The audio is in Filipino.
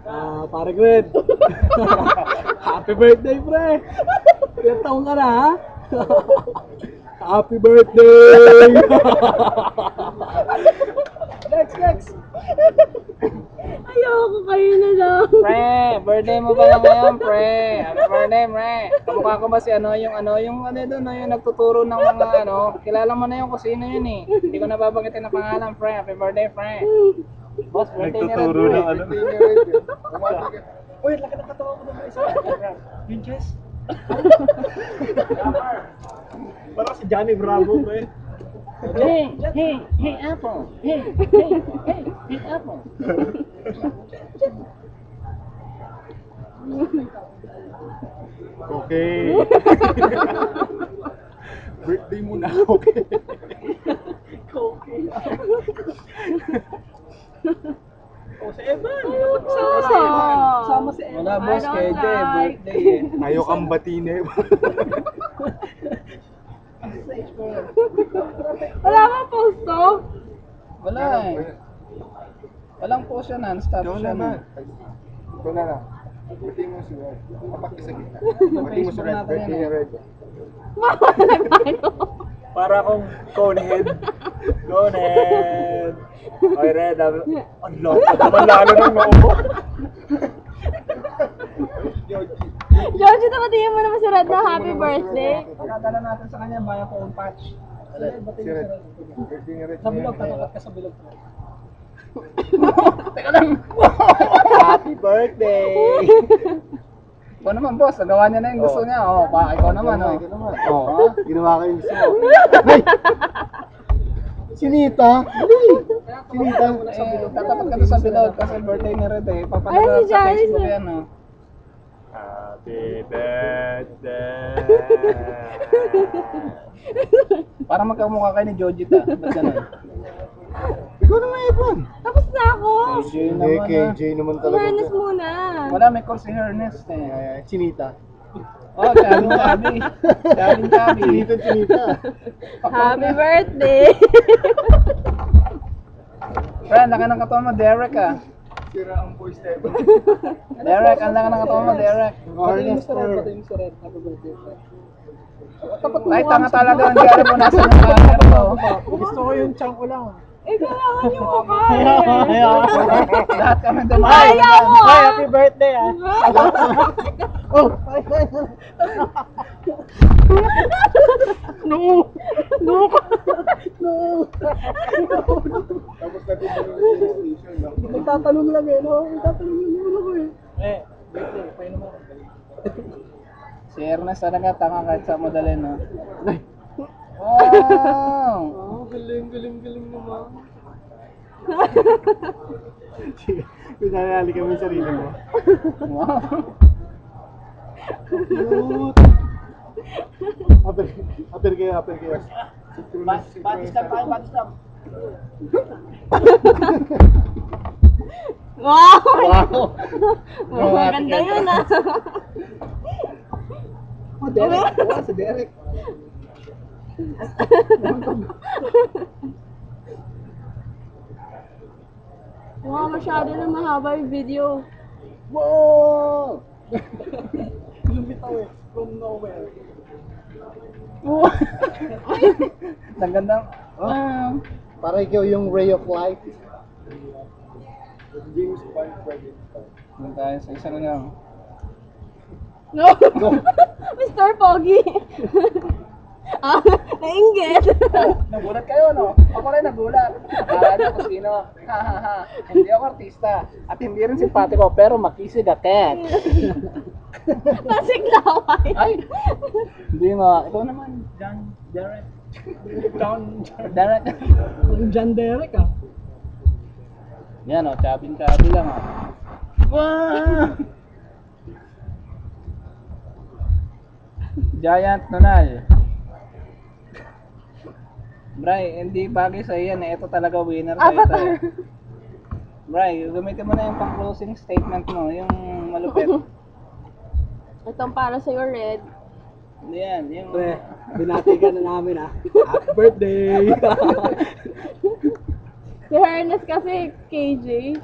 Parang Red. Happy birthday, pre. Ilang taong ka na, ha? Happy birthday! Next. Ayoko kayo na lang. Pre, birthday mo ba na ngayon, pre? Happy birthday, pre. Kamukha ko ba si yung doon, yung nagtuturo ng mga kilala mo na yung kung sino yun eh. Hindi ko nababanggitin na pangalan, pre. Happy birthday, pre. Boss, birthday ni Red, Nagtuturo pre. ng ano. Uy, laki ng katawan ko naman isa. Yung chest. Parang si Johnny Bravo, pre. Hey, Apple. Hey, Apple. Okay. Birthday mo na, okay. Si Evan. Sama si Evan. Wala, boss, I don't kaya like. birthday eh. Ayaw kang batiin eh. Wala kang posto? Wala eh. Walang po siya non-stop Ikaw siya naman. na. Ikaw na lang. Batiin mo si Red. Kapag sa gitna. Sa Batiin mo si Facebook Red. natin Birthday yan ni Red. Mawala tayo. Para akong conehead. Conehead. Oy, Red. Ang loko naman lalo ng noo. Georgie, tapatingin mo naman si Red na happy birthday. Pagkadala natin sa kanya, via phone patch. Si Red. Birthday ni Red. Sa bilog, tatapat ka sa bilog. Teka lang! Happy birthday! Ikaw naman, boss. Nagawa niya na yung gusto niya. Oh, ikaw naman, oh. Ikaw naman. Oh. Ginawa ko yung gusto mo. Ay! Sinita! Sinita! Tatapat ka doon sa bilog kasi birthday ni Red eh. Ay, Papadala si sa Janice Facebook na. yan, oh. Happy birthday! Para magkamukha kayo ni Jojita. Ba't ganun? Ikaw naman, Evan! Tapos na ako. KJ Hindi, naman, ah. KJ naman talaga. Awareness muna. Wala, may call si Ernest eh. Sinita. Oh, chabi. Chabi. Sinita. Happy birthday. Friend, laki ng katawan mo, Derek ah. Sira ang voice na Evan. Derek, ang laki ng katawan mo, Derek. Batiin mo si Red. Batiin mo si Red. Happy birthday. Ay, tanga talaga ang Derek kung nasa yung camera to. Gusto ko yung chunk ko lang. Eh, kailangan yung mukha eh. Lahat kami dumayo. Ayaw mo Ay, ah. happy birthday, ah. Oh! No. Tapos natin yung station, no? Nagtatanong lang eh, no? Nagtatanong lang naman ako eh. Birthday, paano mo? Si Ernest talaga tanga kahit sa modalin, no? Wow! Galing naman. Pinanali kami yung sarili mo. Wow! Cute! Apir kayo. Batistab tayo, batistab. Wow. Wow! Maganda yun ah. Oh, Derek. Wala si Derek. Wow, masyado na mahaba yung video. Wow! Lumitaw eh. From nowhere. Ang ganda. Wow! Para ikaw yung ray of light. James Bond credit. Doon tayo sa isa lang. No. Mr. Pogi. Nainggit. Nagulat kayo, no? Ako rin nagulat. Akala niyo kung sino. Ha. Hindi ako artista. At hindi rin simpatiko, pero makisig ket. Nasiglaway. Ay! Hindi nga. Ikaw naman. Derek. Derek. John Derek, ah. Yan, o. Chabi lang, o. Wow! Giant Nonal. Bray, hindi bagay sa yan eh. Ito talaga winner sa ito eh. Bray, gamitin mo na yung pang-closing statement mo, yung malupit. Itong para sa'yo, Red. Hindi yan, yung... Pre, binati ka na namin, ah. Happy birthday! Si Ernest kasi, KJ.